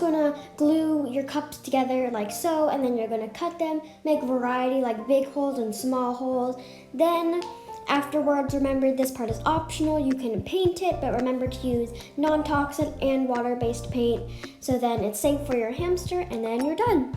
gonna glue your cups together like so, and then you're gonna cut them, make variety like big holes and small holes. Then afterwards, remember this part is optional. You can paint it, but remember to use non-toxic and water-based paint, so then it's safe for your hamster, and then you're done.